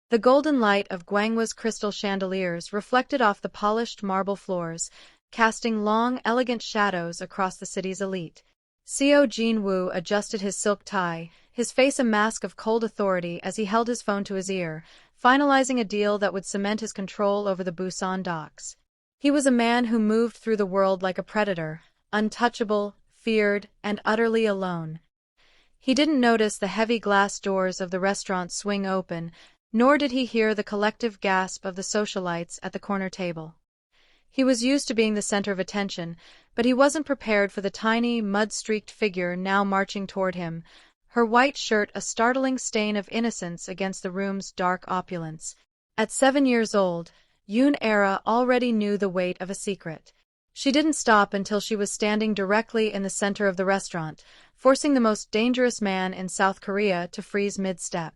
The golden light of Guanghua's crystal chandeliers reflected off the polished marble floors, casting long, elegant shadows across the city's elite. Xiao Jinwu adjusted his silk tie, his face a mask of cold authority as he held his phone to his ear, finalizing a deal that would cement his control over the Busan docks. He was a man who moved through the world like a predator, untouchable, feared, and utterly alone. He didn't notice the heavy glass doors of the restaurant swing open, nor did he hear the collective gasp of the socialites at the corner table. He was used to being the center of attention, but he wasn't prepared for the tiny, mud-streaked figure now marching toward him, her white shirt a startling stain of innocence against the room's dark opulence. At 7 years old, Yoon Era already knew the weight of a secret. She didn't stop until she was standing directly in the center of the restaurant, forcing the most dangerous man in South Korea to freeze mid-step.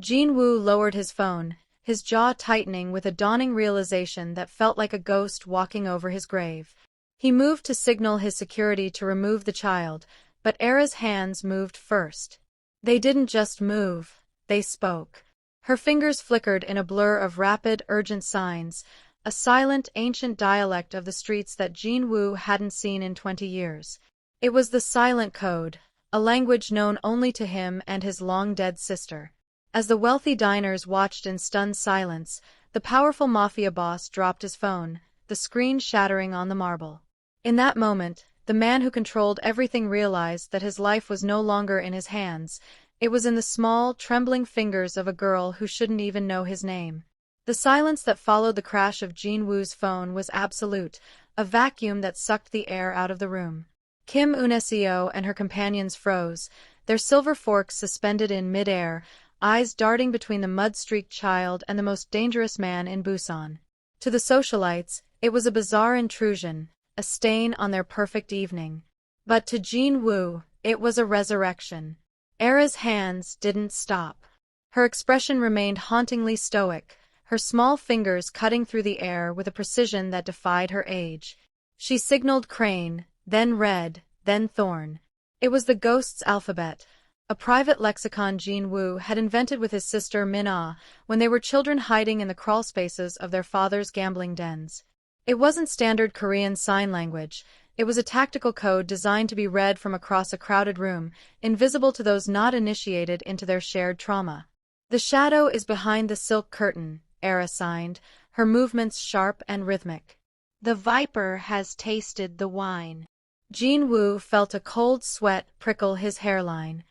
Jinwoo lowered his phone, his jaw tightening with a dawning realization that felt like a ghost walking over his grave. He moved to signal his security to remove the child, but Era's hands moved first. They didn't just move, they spoke. Her fingers flickered in a blur of rapid, urgent signs, a silent, ancient dialect of the streets that Jinwoo hadn't seen in 20 years. It was the silent code, a language known only to him and his long-dead sister. As the wealthy diners watched in stunned silence, the powerful Mafia boss dropped his phone, the screen shattering on the marble. In that moment, the man who controlled everything realized that his life was no longer in his hands. It was in the small, trembling fingers of a girl who shouldn't even know his name. The silence that followed the crash of Jinwoo's phone was absolute, a vacuum that sucked the air out of the room. Kim Uneseo and her companions froze, their silver forks suspended in mid-air, eyes darting between the mud-streaked child and the most dangerous man in Busan. To the socialites, it was a bizarre intrusion, a stain on their perfect evening. But to Jinwoo, it was a resurrection. Era's hands didn't stop. Her expression remained hauntingly stoic, her small fingers cutting through the air with a precision that defied her age. She signaled crane, then red, then thorn. It was the ghost's alphabet, a private lexicon Jinwoo had invented with his sister Min-ah when they were children hiding in the crawlspaces of their father's gambling dens. It wasn't standard Korean sign language. It was a tactical code designed to be read from across a crowded room, invisible to those not initiated into their shared trauma. "The shadow is behind the silk curtain," Era signed, her movements sharp and rhythmic. "The viper has tasted the wine." Jinwoo felt a cold sweat prickle his hairline.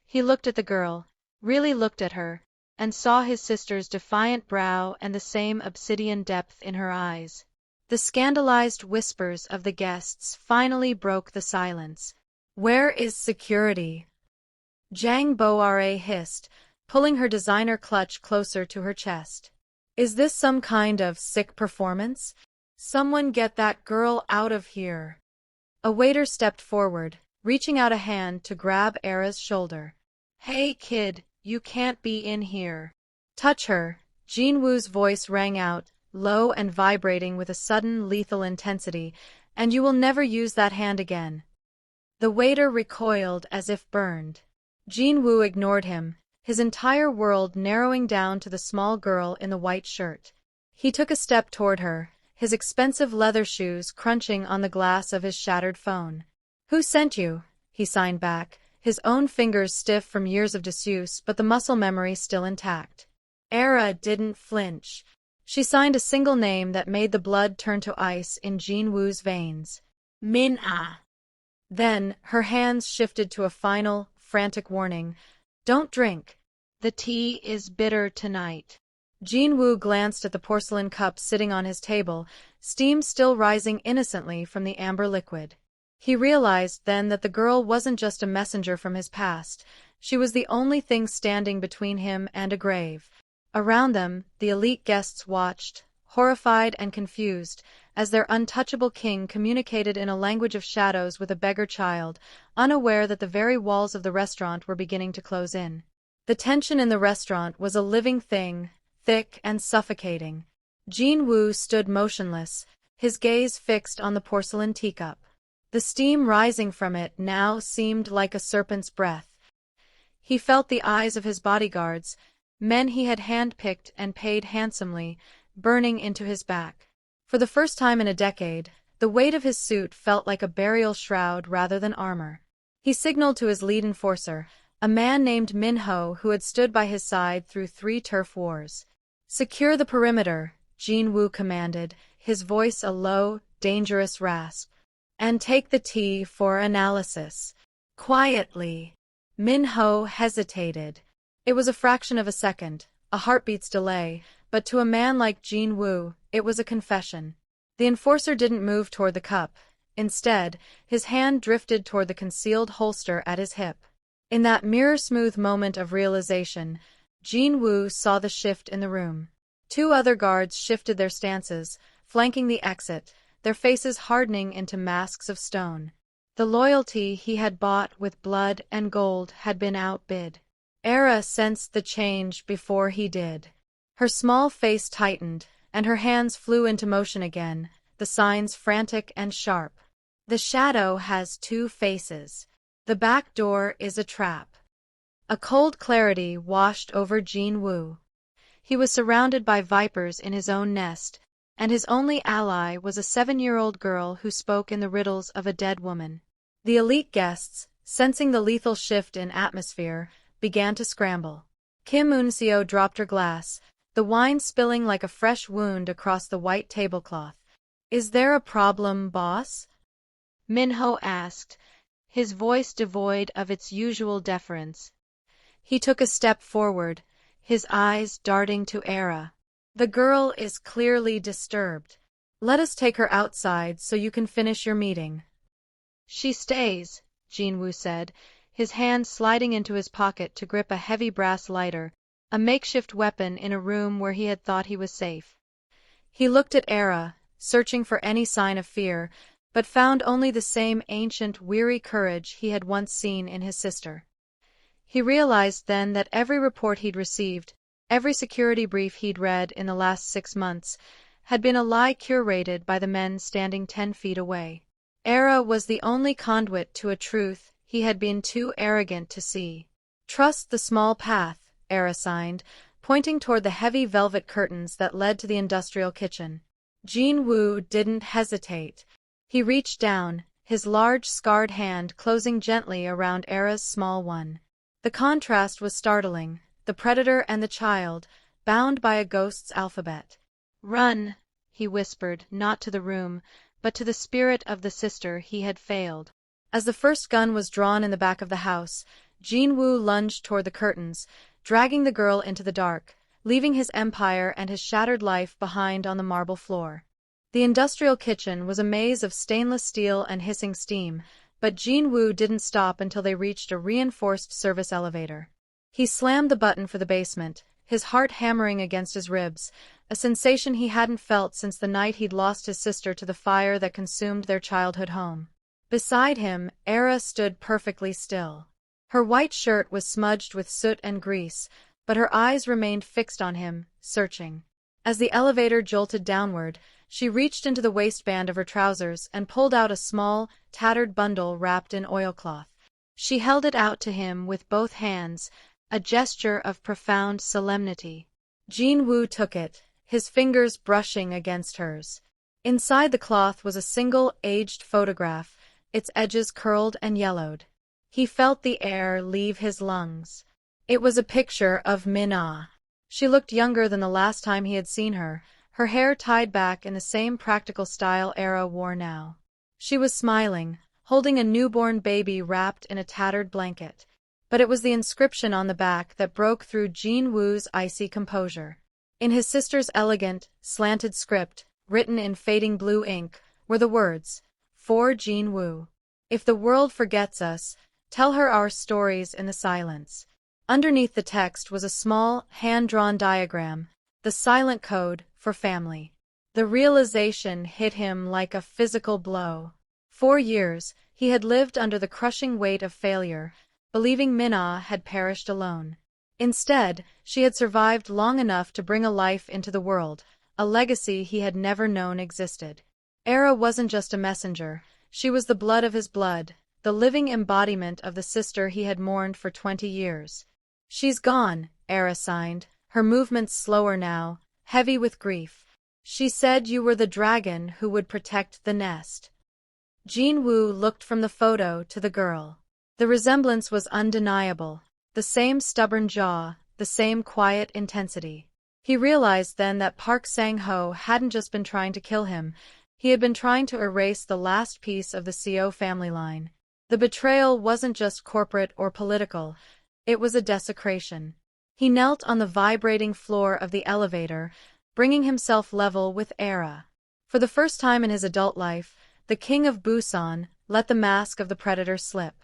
He looked at the girl, really looked at her, and saw his sister's defiant brow and the same obsidian depth in her eyes. The scandalized whispers of the guests finally broke the silence. "Where is security?" Jang Boare hissed, pulling her designer clutch closer to her chest. "Is this some kind of sick performance? Someone get that girl out of here." A waiter stepped forward, reaching out a hand to grab Era's shoulder. "Hey kid, you can't be in here." "Touch her," Jinwoo's voice rang out, low and vibrating with a sudden lethal intensity, "and you will never use that hand again." The waiter recoiled as if burned. Jinwoo ignored him, his entire world narrowing down to the small girl in the white shirt. He took a step toward her, his expensive leather shoes crunching on the glass of his shattered phone. "Who sent you?" he signed back, his own fingers stiff from years of disuse but the muscle memory still intact. Era didn't flinch. She signed a single name that made the blood turn to ice in Jinwoo's veins. "Min-ah." Then, her hands shifted to a final, frantic warning. "Don't drink. The tea is bitter tonight." Jinwoo glanced at the porcelain cup sitting on his table, steam still rising innocently from the amber liquid. He realized then that the girl wasn't just a messenger from his past, she was the only thing standing between him and a grave. Around them, the elite guests watched, horrified and confused, as their untouchable king communicated in a language of shadows with a beggar child, unaware that the very walls of the restaurant were beginning to close in. The tension in the restaurant was a living thing, thick and suffocating. Jinwoo stood motionless, his gaze fixed on the porcelain teacup. The steam rising from it now seemed like a serpent's breath. He felt the eyes of his bodyguards, men he had handpicked and paid handsomely, burning into his back. For the first time in a decade, the weight of his suit felt like a burial shroud rather than armor. He signaled to his lead enforcer, a man named Min-ho who had stood by his side through 3 turf wars. "Secure the perimeter," Jin-woo commanded, his voice a low, dangerous rasp. "And take the tea for analysis." Quietly. Min-ho hesitated. It was a fraction of a second, a heartbeat's delay, but to a man like Jin-woo, it was a confession. The enforcer didn't move toward the cup. Instead, his hand drifted toward the concealed holster at his hip. In that mirror-smooth moment of realization, Jin-woo saw the shift in the room. 2 other guards shifted their stances, flanking the exit, their faces hardening into masks of stone. The loyalty he had bought with blood and gold had been outbid. Era sensed the change before he did. Her small face tightened, and her hands flew into motion again, the signs frantic and sharp. The shadow has 2 faces. The back door is a trap. A cold clarity washed over Jin-woo. He was surrounded by vipers in his own nest, and his only ally was a 7-year-old girl who spoke in the riddles of a dead woman. The elite guests, sensing the lethal shift in atmosphere, began to scramble. Kim Un-seo dropped her glass, the wine spilling like a fresh wound across the white tablecloth. "Is there a problem, boss?" Min-ho asked, his voice devoid of its usual deference. He took a step forward, his eyes darting to Era. "The girl is clearly disturbed. Let us take her outside so you can finish your meeting." "She stays," Jin-woo said, his hand sliding into his pocket to grip a heavy brass lighter, a makeshift weapon in a room where he had thought he was safe. He looked at Era, searching for any sign of fear, but found only the same ancient, weary courage he had once seen in his sister. He realized then that every report he'd received, every security brief he'd read in the last 6 months, had been a lie curated by the men standing 10 feet away. Era was the only conduit to a truth he had been too arrogant to see. "Trust the small path," Era signed, pointing toward the heavy velvet curtains that led to the industrial kitchen. Jin-woo didn't hesitate. He reached down, his large scarred hand closing gently around Era's small one. The contrast was startling, the predator and the child, bound by a ghost's alphabet. "Run," he whispered, not to the room, but to the spirit of the sister he had failed. As the first gun was drawn in the back of the house, Jin-woo lunged toward the curtains, dragging the girl into the dark, leaving his empire and his shattered life behind on the marble floor. The industrial kitchen was a maze of stainless steel and hissing steam, but Jin-woo didn't stop until they reached a reinforced service elevator. He slammed the button for the basement, his heart hammering against his ribs, a sensation he hadn't felt since the night he'd lost his sister to the fire that consumed their childhood home. Beside him, Era stood perfectly still. Her white shirt was smudged with soot and grease, but her eyes remained fixed on him, searching. As the elevator jolted downward, she reached into the waistband of her trousers and pulled out a small, tattered bundle wrapped in oilcloth. She held it out to him with both hands, a gesture of profound solemnity. Jin-woo took it, his fingers brushing against hers. Inside the cloth was a single, aged photograph, its edges curled and yellowed. He felt the air leave his lungs. It was a picture of Min-ah. She looked younger than the last time he had seen her, her hair tied back in the same practical style Era wore now. She was smiling, holding a newborn baby wrapped in a tattered blanket. But it was the inscription on the back that broke through Jin-woo's icy composure. In his sister's elegant, slanted script, written in fading blue ink, were the words, "For Jin-woo. If the world forgets us, tell her our stories in the silence." Underneath the text was a small, hand-drawn diagram, the silent code for family. The realization hit him like a physical blow. 4 years, he had lived under the crushing weight of failure, believing Min-ah had perished alone. Instead, she had survived long enough to bring a life into the world, a legacy he had never known existed. Era wasn't just a messenger, she was the blood of his blood, the living embodiment of the sister he had mourned for 20 years. "She's gone," Era signed, her movements slower now, heavy with grief. She said you were the dragon who would protect the nest. Jinwoo looked from the photo to the girl. The resemblance was undeniable. The same stubborn jaw, the same quiet intensity. He realized then that Park Sang-ho hadn't just been trying to kill him, he had been trying to erase the last piece of the Seo family line. The betrayal wasn't just corporate or political, it was a desecration. He knelt on the vibrating floor of the elevator, bringing himself level with Era. For the first time in his adult life, the king of Busan let the mask of the predator slip.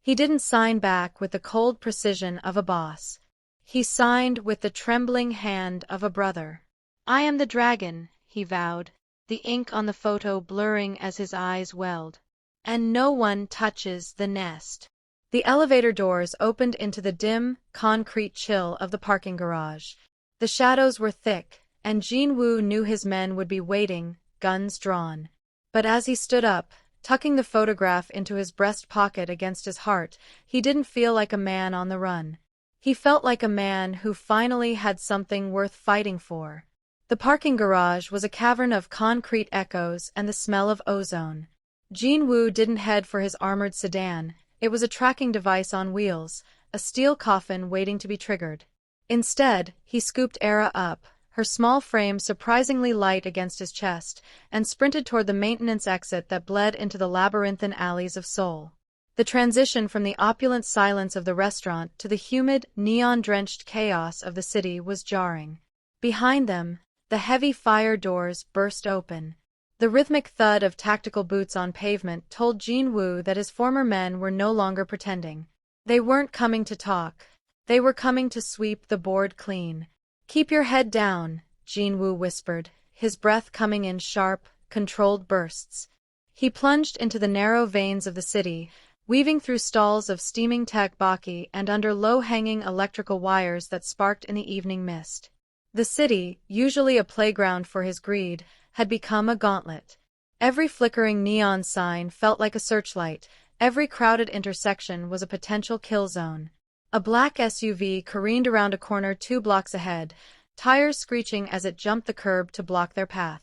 He didn't sign back with the cold precision of a boss. He signed with the trembling hand of a brother. "I am the dragon," he vowed, the ink on the photo blurring as his eyes welled. "And no one touches the nest." The elevator doors opened into the dim, concrete chill of the parking garage. The shadows were thick, and Jinwoo knew his men would be waiting, guns drawn. But as he stood up, tucking the photograph into his breast pocket against his heart, he didn't feel like a man on the run. He felt like a man who finally had something worth fighting for. The parking garage was a cavern of concrete echoes and the smell of ozone. Jinwoo didn't head for his armored sedan, it was a tracking device on wheels, a steel coffin waiting to be triggered. Instead, he scooped Era up, her small frame surprisingly light against his chest, and sprinted toward the maintenance exit that bled into the labyrinthine alleys of Seoul. The transition from the opulent silence of the restaurant to the humid, neon-drenched chaos of the city was jarring. Behind them, the heavy fire doors burst open. The rhythmic thud of tactical boots on pavement told Jinwoo that his former men were no longer pretending. They weren't coming to talk. They were coming to sweep the board clean. "Keep your head down," Jinwoo whispered, his breath coming in sharp, controlled bursts. He plunged into the narrow veins of the city, weaving through stalls of steaming tteokbokki and under low-hanging electrical wires that sparked in the evening mist. The city, usually a playground for his greed, had become a gauntlet. Every flickering neon sign felt like a searchlight, every crowded intersection was a potential kill zone. A black SUV careened around a corner 2 blocks ahead, tires screeching as it jumped the curb to block their path.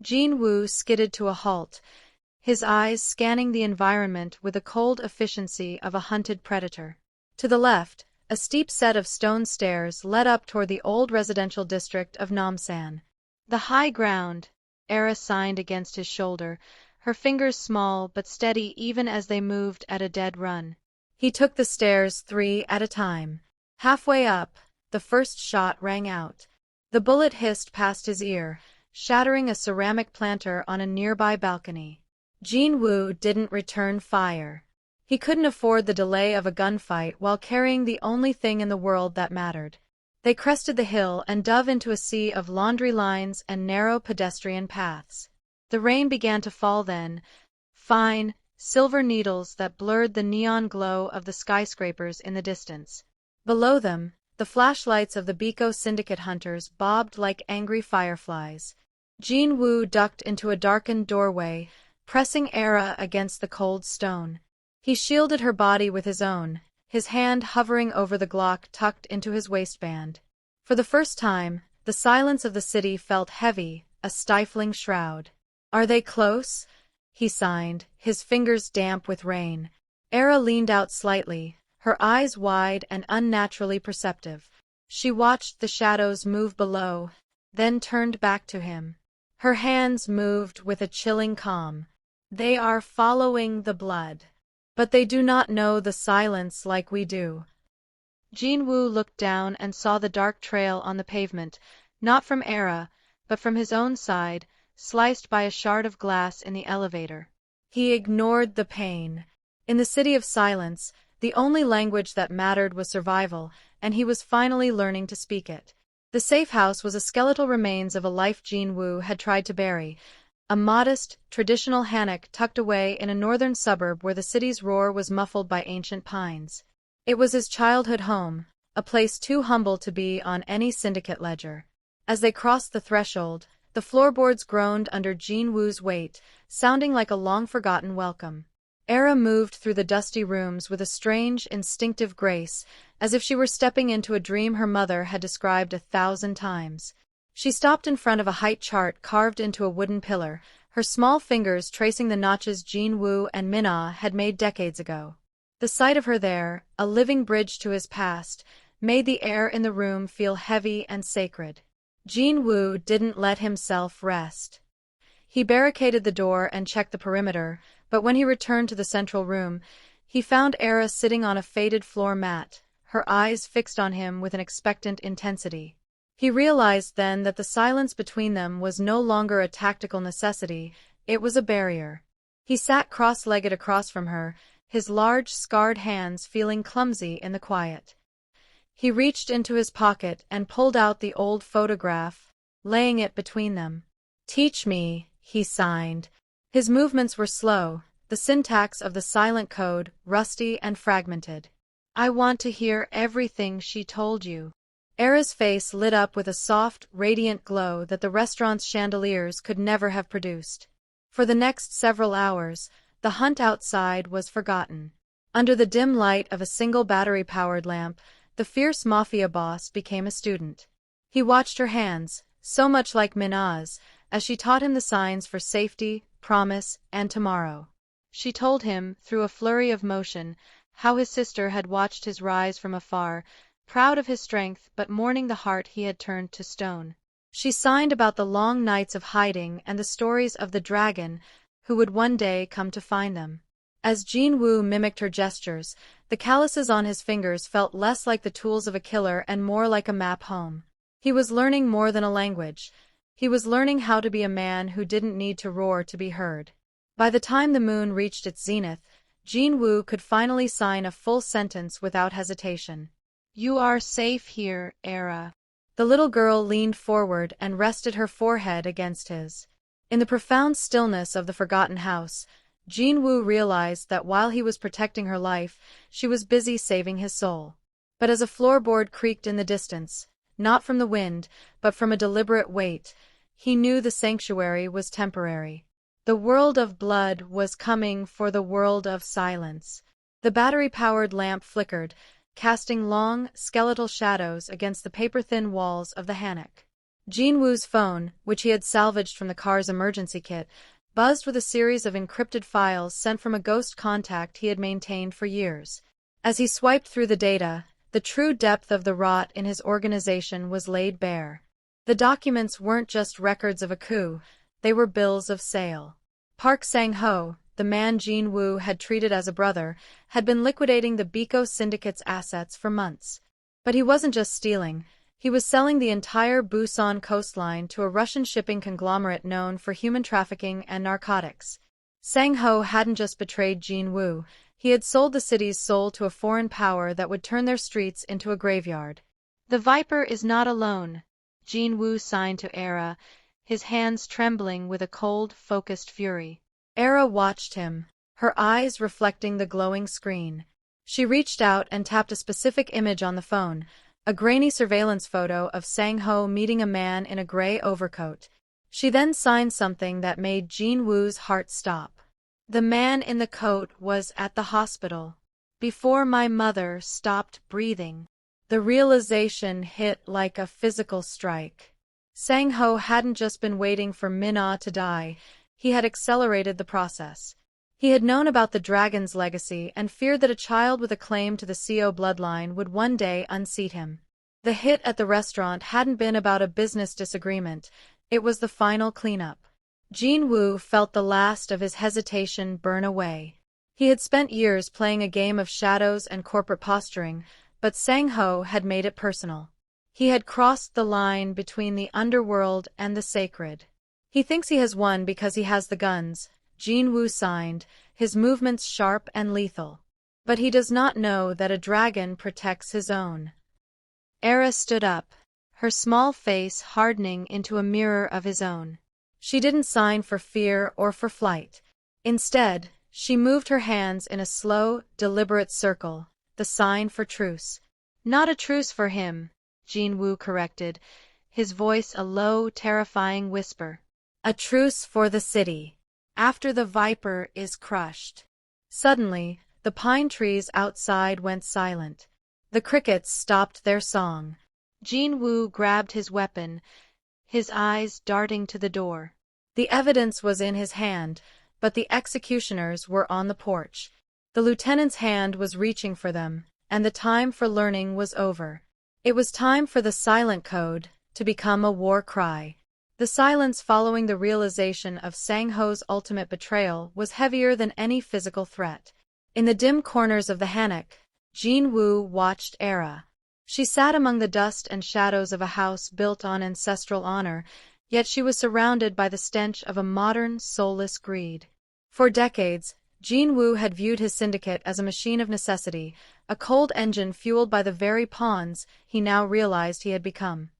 Jinwoo skidded to a halt, his eyes scanning the environment with the cold efficiency of a hunted predator. To the left, a steep set of stone stairs led up toward the old residential district of Namsan. "The high ground," Era signed against his shoulder, her fingers small but steady even as they moved at a dead run. He took the stairs 3 at a time. Halfway up, the first shot rang out. The bullet hissed past his ear, shattering a ceramic planter on a nearby balcony. Jinwoo didn't return fire. He couldn't afford the delay of a gunfight while carrying the only thing in the world that mattered. They crested the hill and dove into a sea of laundry lines and narrow pedestrian paths. The rain began to fall then, fine, silver needles that blurred the neon glow of the skyscrapers in the distance. Below them, the flashlights of the Biko syndicate hunters bobbed like angry fireflies. Jinwoo ducked into a darkened doorway, pressing Era against the cold stone. He shielded her body with his own, his hand hovering over the Glock tucked into his waistband. For the first time, the silence of the city felt heavy, a stifling shroud. "Are they close?" he signed, his fingers damp with rain. Era leaned out slightly, her eyes wide and unnaturally perceptive. She watched the shadows move below, then turned back to him. Her hands moved with a chilling calm. "They are following the blood. But they do not know the silence like we do." Jinwoo looked down and saw the dark trail on the pavement, not from Era, but from his own side, sliced by a shard of glass in the elevator. He ignored the pain. In the city of silence, the only language that mattered was survival, and he was finally learning to speak it. The safe house was a skeletal remains of a life Jinwoo had tried to bury, a modest, traditional hanok tucked away in a northern suburb where the city's roar was muffled by ancient pines. It was his childhood home, a place too humble to be on any syndicate ledger. As they crossed the threshold, the floorboards groaned under Jinwoo's weight, sounding like a long-forgotten welcome. Era moved through the dusty rooms with a strange, instinctive grace, as if she were stepping into a dream her mother had described 1,000 times. She stopped in front of a height chart carved into a wooden pillar, her small fingers tracing the notches Jin-woo and Min-ah had made decades ago. The sight of her there, a living bridge to his past, made the air in the room feel heavy and sacred. Jin-woo didn't let himself rest. He barricaded the door and checked the perimeter, but when he returned to the central room, he found Era sitting on a faded floor mat, her eyes fixed on him with an expectant intensity. He realized then that the silence between them was no longer a tactical necessity, it was a barrier. He sat cross-legged across from her, his large, scarred hands feeling clumsy in the quiet. He reached into his pocket and pulled out the old photograph, laying it between them. "Teach me," he signed. His movements were slow, the syntax of the silent code rusty and fragmented. "I want to hear everything she told you." Era's face lit up with a soft, radiant glow that the restaurant's chandeliers could never have produced. For the next several hours, the hunt outside was forgotten. Under the dim light of a single battery-powered lamp, the fierce Mafia boss became a student. He watched her hands, so much like Minah's, as she taught him the signs for safety, promise, and tomorrow. She told him, through a flurry of motion, how his sister had watched his rise from afar, proud of his strength but mourning the heart he had turned to stone. She signed about the long nights of hiding and the stories of the dragon who would one day come to find them. As Jin-woo mimicked her gestures, the calluses on his fingers felt less like the tools of a killer and more like a map home. He was learning more than a language. He was learning how to be a man who didn't need to roar to be heard. By the time the moon reached its zenith, Jin-woo could finally sign a full sentence without hesitation. "You are safe here, Era." The little girl leaned forward and rested her forehead against his. In the profound stillness of the forgotten house, Jin-woo realized that while he was protecting her life, she was busy saving his soul. But as a floorboard creaked in the distance, not from the wind, but from a deliberate weight, he knew the sanctuary was temporary. The world of blood was coming for the world of silence. The battery-powered lamp flickered, casting long, skeletal shadows against the paper-thin walls of the hammock. Jin-woo's phone, which he had salvaged from the car's emergency kit, buzzed with a series of encrypted files sent from a ghost contact he had maintained for years. As he swiped through the data, the true depth of the rot in his organization was laid bare. The documents weren't just records of a coup, they were bills of sale. Park Sang-ho, the man Jin-woo had treated as a brother, had been liquidating the Biko Syndicate's assets for months. But he wasn't just stealing, he was selling the entire Busan coastline to a Russian shipping conglomerate known for human trafficking and narcotics. Sang-ho hadn't just betrayed Jin-woo, he had sold the city's soul to a foreign power that would turn their streets into a graveyard. "The Viper is not alone," Jin-woo signed to Era, his hands trembling with a cold, focused fury. Era watched him, her eyes reflecting the glowing screen. She reached out and tapped a specific image on the phone, a grainy surveillance photo of Sang-ho meeting a man in a gray overcoat. She then signed something that made Jin-woo's heart stop. "The man in the coat was at the hospital before my mother stopped breathing." The realization hit like a physical strike. Sang-ho hadn't just been waiting for Min-ah to die, he had accelerated the process. He had known about the dragon's legacy and feared that a child with a claim to the CO bloodline would one day unseat him. The hit at the restaurant hadn't been about a business disagreement, it was the final cleanup. Jin-woo felt the last of his hesitation burn away. He had spent years playing a game of shadows and corporate posturing, but Sang-ho had made it personal. He had crossed the line between the underworld and the sacred. "He thinks he has won because he has the guns," Jin-woo signed, his movements sharp and lethal. "But he does not know that a dragon protects his own." Era stood up, her small face hardening into a mirror of his own. She didn't sign for fear or for flight. Instead, she moved her hands in a slow, deliberate circle, the sign for truce. "Not a truce for him," Jin-woo corrected, his voice a low, terrifying whisper. "A truce for the city. After the Viper is crushed." Suddenly, the pine trees outside went silent. The crickets stopped their song. Jinwoo grabbed his weapon, his eyes darting to the door. The evidence was in his hand, but the executioners were on the porch. The lieutenant's hand was reaching for them, and the time for learning was over. It was time for the silent code to become a war cry. The silence following the realization of Sang-ho's ultimate betrayal was heavier than any physical threat. In the dim corners of the hanok, Jinwoo watched Era. She sat among the dust and shadows of a house built on ancestral honor, yet she was surrounded by the stench of a modern, soulless greed. For decades, Jinwoo had viewed his syndicate as a machine of necessity, a cold engine fueled by the very pawns he now realized he had become.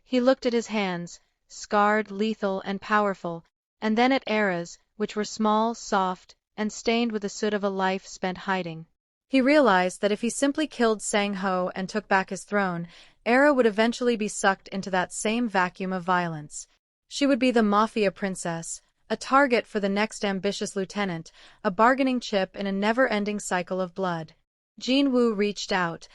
He looked at his hands, scarred, lethal, and powerful, and then at Era's, which were small, soft, and stained with the soot of a life spent hiding. He realized that if he simply killed Sang-ho and took back his throne, Era would eventually be sucked into that same vacuum of violence. She would be the Mafia princess, a target for the next ambitious lieutenant, a bargaining chip in a never-ending cycle of blood. Jinwoo reached out,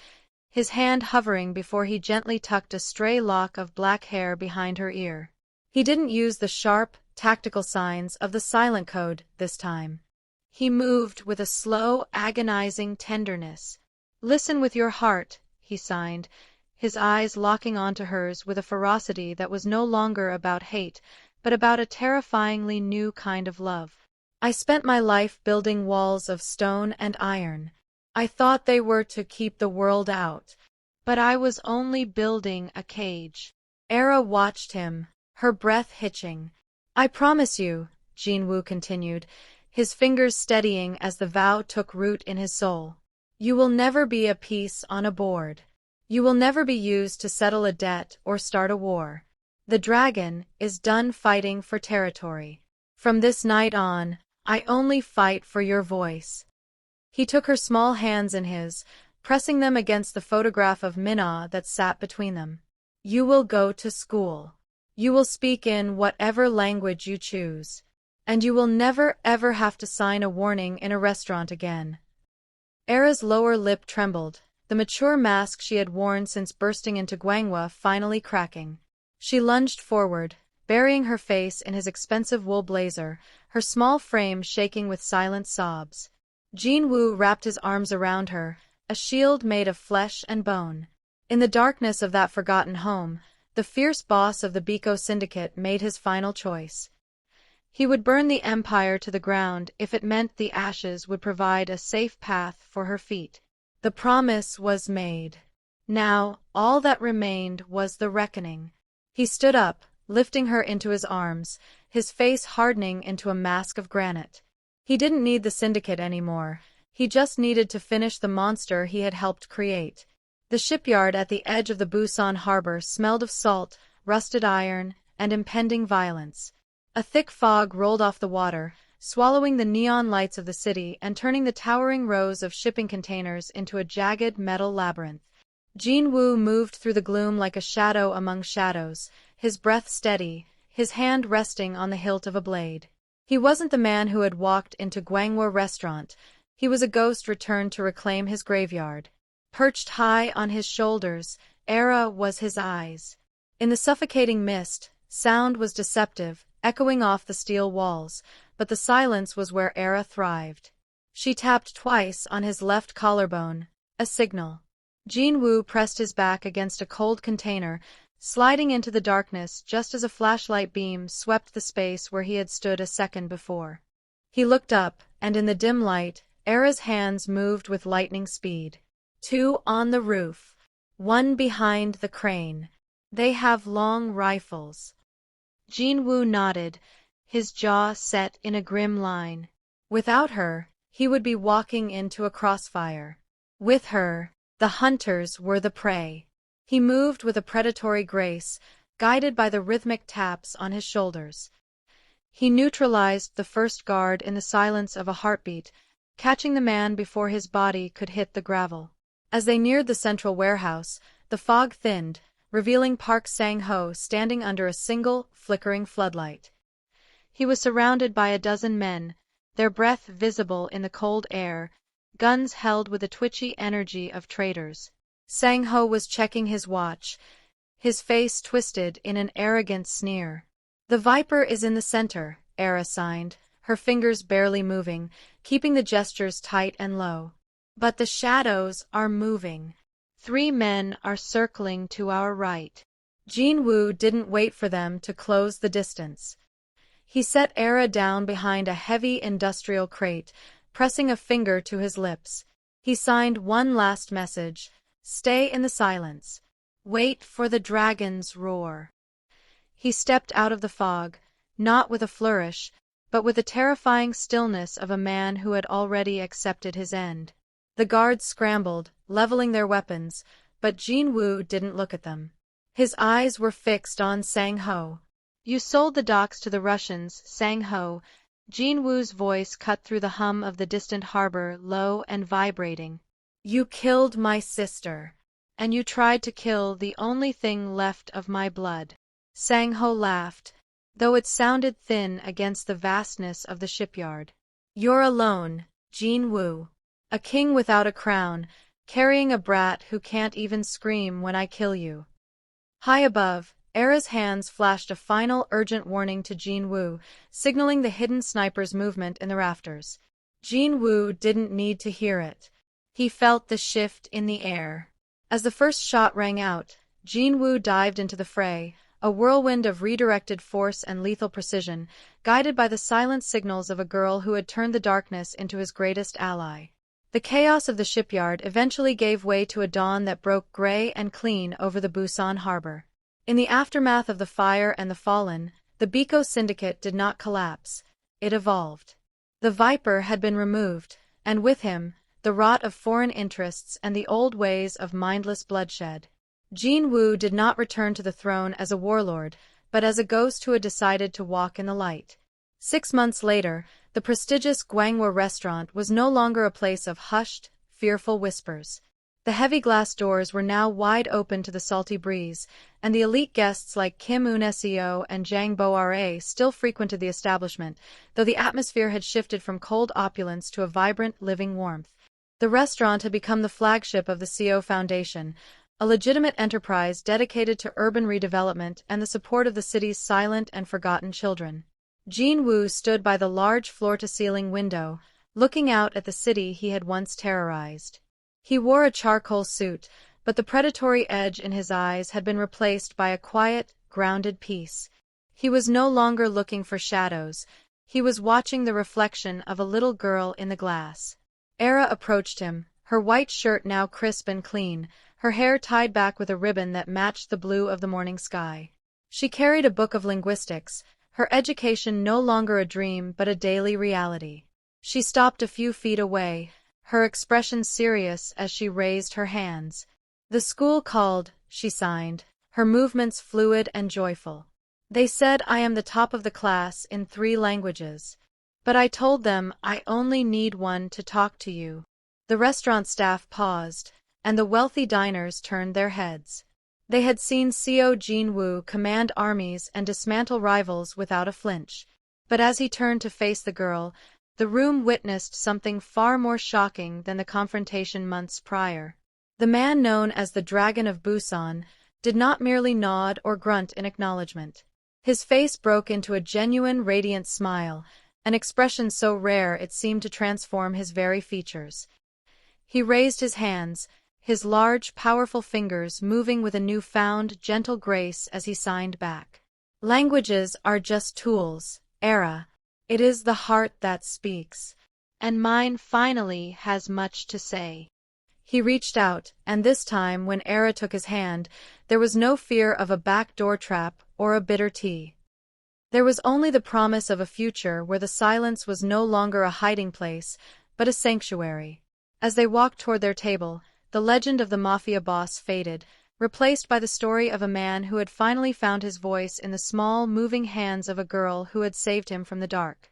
his hand hovering before he gently tucked a stray lock of black hair behind her ear. He didn't use the sharp, tactical signs of the silent code this time. He moved with a slow, agonizing tenderness. "Listen with your heart," he signed, his eyes locking onto hers with a ferocity that was no longer about hate, but about a terrifyingly new kind of love. "I spent my life building walls of stone and iron. I thought they were to keep the world out. But I was only building a cage." Era watched him, her breath hitching. "I promise you," Jinwoo continued, his fingers steadying as the vow took root in his soul. "You will never be a piece on a board. You will never be used to settle a debt or start a war. The dragon is done fighting for territory. From this night on, I only fight for your voice." He took her small hands in his, pressing them against the photograph of Minna that sat between them. "You will go to school. You will speak in whatever language you choose. And you will never ever have to sign a warning in a restaurant again." Era's lower lip trembled, the mature mask she had worn since bursting into Gwanghwa finally cracking. She lunged forward, burying her face in his expensive wool blazer, her small frame shaking with silent sobs. Jinwoo wrapped his arms around her, a shield made of flesh and bone. In the darkness of that forgotten home, the fierce boss of the Biko Syndicate made his final choice. He would burn the empire to the ground if it meant the ashes would provide a safe path for her feet. The promise was made. Now, all that remained was the reckoning. He stood up, lifting her into his arms, his face hardening into a mask of granite. He didn't need the syndicate anymore. He just needed to finish the monster he had helped create. The shipyard at the edge of the Busan harbor smelled of salt, rusted iron, and impending violence. A thick fog rolled off the water, swallowing the neon lights of the city and turning the towering rows of shipping containers into a jagged metal labyrinth. Jinwoo moved through the gloom like a shadow among shadows, his breath steady, his hand resting on the hilt of a blade. He wasn't the man who had walked into Gwanghwa restaurant. He was a ghost returned to reclaim his graveyard. Perched high on his shoulders, Era was his eyes. In the suffocating mist, sound was deceptive, echoing off the steel walls, but the silence was where Era thrived. She tapped twice on his left collarbone, a signal. Jinwoo pressed his back against a cold container, sliding into the darkness just as a flashlight beam swept the space where he had stood a second before. He looked up, and in the dim light, Era's hands moved with lightning speed. "Two on the roof. One behind the crane. They have long rifles." Jinwoo nodded, his jaw set in a grim line. Without her, he would be walking into a crossfire. With her, the hunters were the prey. He moved with a predatory grace, guided by the rhythmic taps on his shoulders. He neutralized the first guard in the silence of a heartbeat, catching the man before his body could hit the gravel. As they neared the central warehouse, the fog thinned, revealing Park Sang-ho standing under a single, flickering floodlight. He was surrounded by a dozen men, their breath visible in the cold air, guns held with the twitchy energy of traitors. Sang-ho was checking his watch, his face twisted in an arrogant sneer. The Viper is in the center, Era signed, her fingers barely moving, keeping the gestures tight and low. But the shadows are moving. 3 men are circling to our right. Jin-woo didn't wait for them to close the distance. He set Era down behind a heavy industrial crate, pressing a finger to his lips. He signed one last message: stay in the silence. Wait for the dragon's roar. He stepped out of the fog, not with a flourish, but with the terrifying stillness of a man who had already accepted his end. The guards scrambled, leveling their weapons, but Jin-woo didn't look at them. His eyes were fixed on Sang-ho. You sold the docks to the Russians, Sang-ho. Jin-woo's voice cut through the hum of the distant harbor, low and vibrating. You killed my sister, and you tried to kill the only thing left of my blood. Sang-ho laughed, though it sounded thin against the vastness of the shipyard. You're alone, Jin-woo. A king without a crown, carrying a brat who can't even scream when I kill you. High above, Era's hands flashed a final urgent warning to Jin-woo, signaling the hidden sniper's movement in the rafters. Jin-woo didn't need to hear it. He felt the shift in the air. As the first shot rang out, Jin-woo dived into the fray, a whirlwind of redirected force and lethal precision, guided by the silent signals of a girl who had turned the darkness into his greatest ally. The chaos of the shipyard eventually gave way to a dawn that broke gray and clean over the Busan harbor. In the aftermath of the fire and the fallen, the Biko syndicate did not collapse. It evolved. The Viper had been removed, and with him, the rot of foreign interests and the old ways of mindless bloodshed. Jin-woo did not return to the throne as a warlord, but as a ghost who had decided to walk in the light. 6 months later, the prestigious Gwanghwa restaurant was no longer a place of hushed, fearful whispers. The heavy glass doors were now wide open to the salty breeze, and the elite guests like Kim Un-seo and Jang Bo-ra still frequented the establishment, though the atmosphere had shifted from cold opulence to a vibrant, living warmth. The restaurant had become the flagship of the CO Foundation, a legitimate enterprise dedicated to urban redevelopment and the support of the city's silent and forgotten children. Jin-woo stood by the large floor-to-ceiling window, looking out at the city he had once terrorized. He wore a charcoal suit, but the predatory edge in his eyes had been replaced by a quiet, grounded peace. He was no longer looking for shadows. He was watching the reflection of a little girl in the glass. Era approached him, her white shirt now crisp and clean, her hair tied back with a ribbon that matched the blue of the morning sky. She carried a book of linguistics, her education no longer a dream but a daily reality. She stopped a few feet away, her expression serious as she raised her hands. The school called, she signed, her movements fluid and joyful. They said I am the top of the class in 3 languages. But I told them I only need one to talk to you. The restaurant staff paused, and the wealthy diners turned their heads. They had seen CO Jin-woo command armies and dismantle rivals without a flinch. But as he turned to face the girl, the room witnessed something far more shocking than the confrontation months prior. The man known as the Dragon of Busan did not merely nod or grunt in acknowledgement. His face broke into a genuine radiant smile, an expression so rare it seemed to transform his very features. He raised his hands, his large, powerful fingers moving with a newfound, gentle grace as he signed back. Languages are just tools, Era. It is the heart that speaks. And mine finally has much to say. He reached out, and this time when Era took his hand, there was no fear of a backdoor trap or a bitter tea. There was only the promise of a future where the silence was no longer a hiding place, but a sanctuary. As they walked toward their table, the legend of the Mafia boss faded, replaced by the story of a man who had finally found his voice in the small, moving hands of a girl who had saved him from the dark.